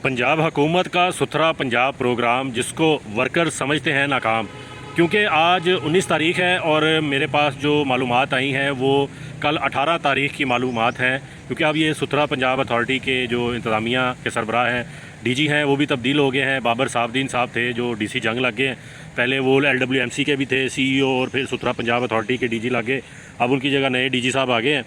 पंजाब हुकूमत का सुथरा पंजाब प्रोग्राम जिसको वर्कर समझते हैं नाकाम, क्योंकि आज 19 तारीख़ है और मेरे पास जो मालूमात आई हैं वो कल 18 तारीख़ की मालूमात हैं। क्योंकि अब ये सुथरा पंजाब अथॉरिटी के जो इंतज़ामिया के सरबराह हैं, डीजी हैं, वो भी तब्दील हो गए हैं। बाबर साहबदीन साहब थे जो डीसी जंग लग गए हैं, पहले वो LWMC के भी थे CEO और फिर सुथरा पंजाब अथॉरिटी के डीजी लग गए। अब उनकी जगह नए डीजी साहब आ गए हैं।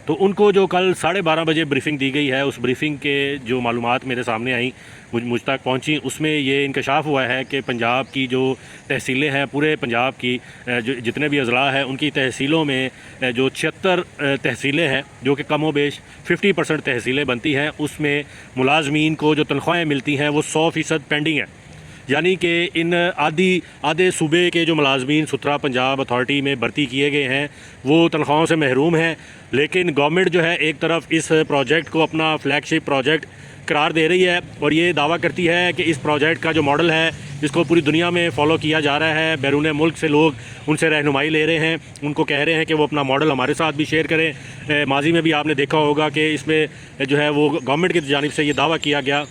तो उनको जो कल 12:30 बजे ब्रीफिंग दी गई है, उस ब्रीफिंग के जो मालूमात मेरे सामने आई, मुझ तक पहुंची, उसमें ये इंकशाफ हुआ है कि पंजाब की जो तहसीलें हैं, पूरे पंजाब की जो जितने भी अजला हैं, उनकी तहसीलों में जो 76 तहसीलें हैं, जो कि कमो बेश 50% तहसीलें बनती हैं, उसमें मुलाजमीन को जो तनख्वाहें मिलती हैं वो 100% पेंडिंग है। यानी कि इन आधे सूबे के जो मुलाजमीन सुथरा पंजाब अथॉरिटी में भर्ती किए गए हैं वो तनख्वाहों से महरूम हैं। लेकिन गवर्नमेंट जो है एक तरफ इस प्रोजेक्ट को अपना फ्लैगशिप प्रोजेक्ट करार दे रही है और ये दावा करती है कि इस प्रोजेक्ट का जो मॉडल है इसको पूरी दुनिया में फ़ॉलो किया जा रहा है। बैरून मुल्क से लोग उनसे रहनुमाई ले रहे हैं, उनको कह रहे हैं कि वो अपना मॉडल हमारे साथ भी शेयर करें। माजी में भी आपने देखा होगा कि इसमें जो है वो गवर्नमेंट की जानिब से ये दावा किया गया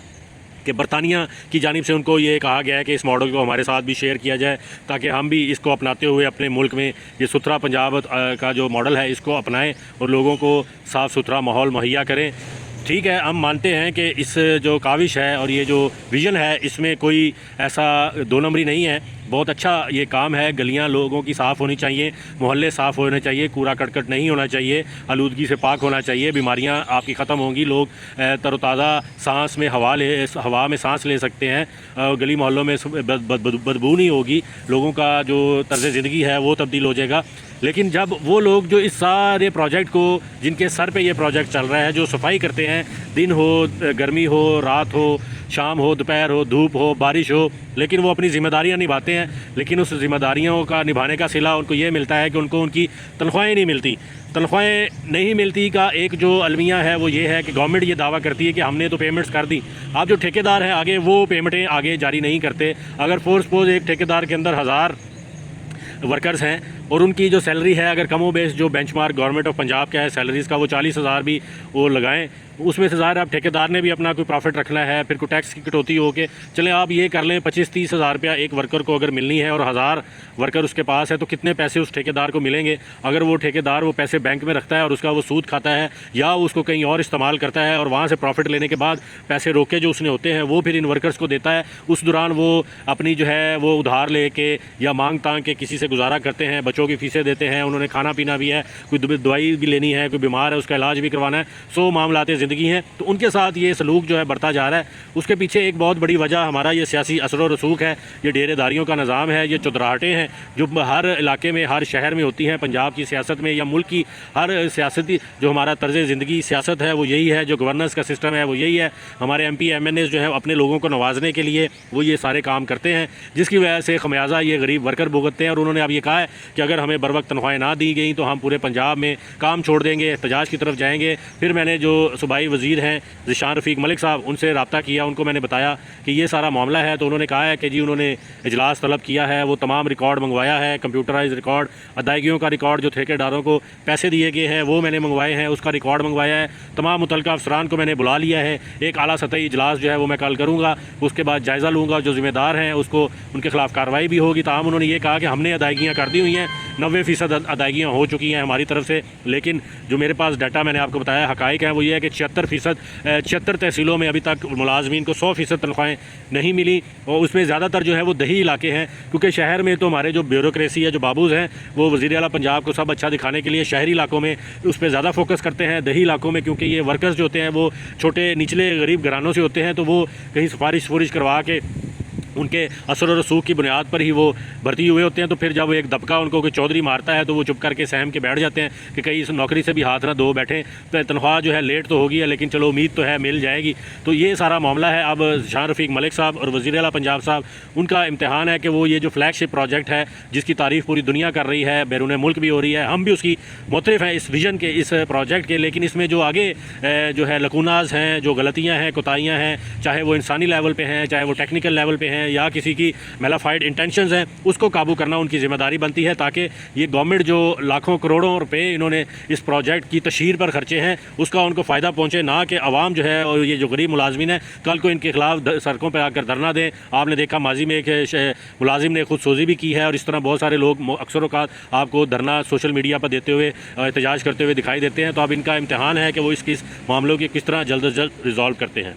कि बरतानिया की जानिब से उनको ये कहा गया है कि इस मॉडल को हमारे साथ भी शेयर किया जाए, ताकि हम भी इसको अपनाते हुए अपने मुल्क में ये सुथरा पंजाब का जो मॉडल है इसको अपनाएं और लोगों को साफ़ सुथरा माहौल मुहैया करें। ठीक है, हम मानते हैं कि इस जो काविश है और ये जो विज़न है इसमें कोई ऐसा दो नंबरी नहीं है। बहुत अच्छा ये काम है। गलियां लोगों की साफ़ होनी चाहिए, मोहल्ले साफ़ होने चाहिए, कूड़ा करकट नहीं होना चाहिए, आलूदगी से पाक होना चाहिए, बीमारियां आपकी ख़त्म होंगी, लोग तरोताज़ा सांस में हवा में सांस ले सकते हैं, गली मोहल्लों में बदबू नहीं होगी, लोगों का जो तर्ज़ ज़िंदगी है वो तब्दील हो जाएगा। लेकिन जब वो लोग जो इस सारे प्रोजेक्ट को, जिनके सर पे ये प्रोजेक्ट चल रहा है, जो सफाई करते हैं, दिन हो, गर्मी हो, रात हो, शाम हो, दोपहर हो, धूप हो, बारिश हो, लेकिन वो अपनी ज़िम्मेदारियां निभाते हैं। लेकिन उस ज़िम्मेदारियों का निभाने का सिला उनको ये मिलता है कि उनको उनकी तनख्वाहें नहीं मिलती। तनख्वाहें नहीं मिलती का एक जो अलमिया है वो ये है कि गवर्नमेंट ये दावा करती है कि हमने तो पेमेंट्स कर दी, अब जो ठेकेदार हैं आगे वो पेमेंटें आगे जारी नहीं करते। अगर सपोज एक ठेकेदार के अंदर 1000 वर्कर्स हैं और उनकी जो सैलरी है, अगर कमो बेस जो बेंचमार्क गवर्नमेंट ऑफ पंजाब का है सैलरीज़ का, वो 40,000 भी वो लगाएं, उसमें से ज़ाहिर अब ठेकेदार ने भी अपना कोई प्रॉफिट रखना है, फिर कोई टैक्स की कटौती हो के चलें आप ये कर लें 25-30 हज़ार रुपया एक वर्कर को अगर मिलनी है और 1000 वर्कर उसके पास है तो कितने पैसे उस ठेकेदार को मिलेंगे। अगर वो ठेकेदार वो पैसे बैंक में रखता है और उसका वो सूद खाता है या उसको कहीं और इस्तेमाल करता है और वहाँ से प्रॉफिट लेने के बाद पैसे रोके जो उसने होते हैं वो फिर इन वर्कर्स को देता है, उस दौरान वो अपनी जो है वो उधार ले के या मांग तांग के किसी से गुजारा करते हैं, बच्चों की फ़ीसें देते हैं, उन्होंने खाना पीना भी है, कोई दवाई भी लेनी है, कोई बीमार है उसका इलाज भी करवाना है, 100 मामलाते ज़िंदगी हैं। तो उनके साथ ये सलूक जो है बढ़ता जा रहा है। उसके पीछे एक बहुत बड़ी वजह हमारा ये सियासी असर और रसूख है, ये डेरेदारियों का निज़ाम है, ये चुदराहटें हैं जो हर इलाके में, हर शहर में होती हैं। पंजाब की सियासत में या मुल्क की हर सियासती जो हमारा तर्ज़ ज़िंदगी सियासत है वो यही है, जो गवर्नेंस का सिस्टम है वो यही है। हमारे MP MNA जो है अपने लोगों को नवाजने के लिए वो ये सारे काम करते हैं, जिसकी वजह से खमियाजा ये गरीब वर्कर भुगतते हैं। और उन्होंने अब ये कहा है कि अगर हमें बर वक्त तनख्वाहें ना दी गई तो हम पूरे पंजाब में काम छोड़ देंगे, एहतजाज की तरफ जाएंगे। फिर मैंने जो सूबाई वज़ीर हैं ज़िशान रफ़ीक मलिक साहब, उनसे रब्ता किया, उनको मैंने बताया कि ये सारा मामला है। तो उन्होंने कहा है कि जी उन्होंने इजलास तलब किया है, वो तमाम रिकॉर्ड मंगवाया है, कंप्यूटराइज रिकॉर्ड, अदायगियों का रिकॉर्ड, जो ठेकेदारों को पैसे दिए गए हैं वो मैंने मंगवाए हैं, उसका रिकॉर्ड मंगवाया है। तमाम मुतल्लिका अफसरान को मैंने बुला लिया है। एक आला सतही इजलास जो है वो मैं कल करूँगा, उसके बाद जायज़ा लूँगा, जो ज़िम्मेदार हैं उसको उनके खिलाफ कार्रवाई भी होगी। ताहम उन्होंने ये कहा कि हमने अदायगियाँ कर दी हुई हैं, 90% अदायगियाँ हो चुकी हैं हमारी तरफ से। लेकिन जो मेरे पास डाटा मैंने आपको बताया हक़ाइक़ है वो ये है कि 76 तहसीलों में अभी तक मुलाजमीन को 100% तनख्वाहें नहीं मिली। और उसमें ज़्यादातर जो है वो दही इलाके हैं, क्योंकि शहर में तो हमारे जो ब्यूरोक्रेसी है, जो बाबूज़ हैं, वो वज़ीर आला पंजाब को सब अच्छा दिखाने के लिए शहरी इलाकों में उस पर ज़्यादा फोकस करते हैं। दही इलाकों में क्योंकि ये वर्कर्स जो होते हैं वो छोटे निचले गरीब घरानों से होते हैं, तो वो कहीं सिफारिश करवा के उनके असर और रसूख की बुनियाद पर ही वो भर्ती हुए होते हैं। तो फिर जब एक दबका उनको कोई चौधरी मारता है तो वो चुप करके सहम के बैठ जाते हैं कि कहीं इस नौकरी से भी हाथ ना धो बैठे, तो तनख्वाह जो है लेट तो होगी है लेकिन चलो उम्मीद तो है मिल जाएगी। तो ये सारा मामला है। अब ज़िशान रफ़ीक मलिक साहब और वज़ीर आला पंजाब साहब, उनका इम्तहान है कि वो ये जो फ्लैगशिप प्रोजेक्ट है जिसकी तारीफ़ पूरी दुनिया कर रही है, बैरून मुल्क भी हो रही है, हम भी उसकी मुतरिफ़ हैं इस विज़न के, इस प्रोजेक्ट के, लेकिन इसमें जो आगे जो है लकूनाज हैं, जो गलतियाँ हैं, कोताहियाँ हैं, चाहे वो इंसानी लेवल पर हैं, चाहे वो टेक्निकल लेवल पर हैं या किसी की मेलाफाइड इंटेंशंस हैं उसको काबू करना उनकी ज़िम्मेदारी बनती है, ताकि ये गवर्नमेंट जो लाखों करोड़ों रुपए इन्होंने इस प्रोजेक्ट की तशहीर पर खर्चे हैं उसका उनको फ़ायदा पहुँचे, ना कि आवाम जो है और ये जो गरीब मुलाजमीन है कल को इनके खिलाफ सड़कों पर आकर धरना दें। आपने देखा माजी में एक मुलाजिम ने खुदसोजी भी की है और इस तरह बहुत सारे लोग अक्सर औक़ात आपको धरना सोशल मीडिया पर देते हुए एहतजाज करते हुए दिखाई देते हैं। तो अब इनका इम्तिहान है कि वो इस मामलों की किस तरह जल्द अज जल्द रिजॉल्व करते हैं।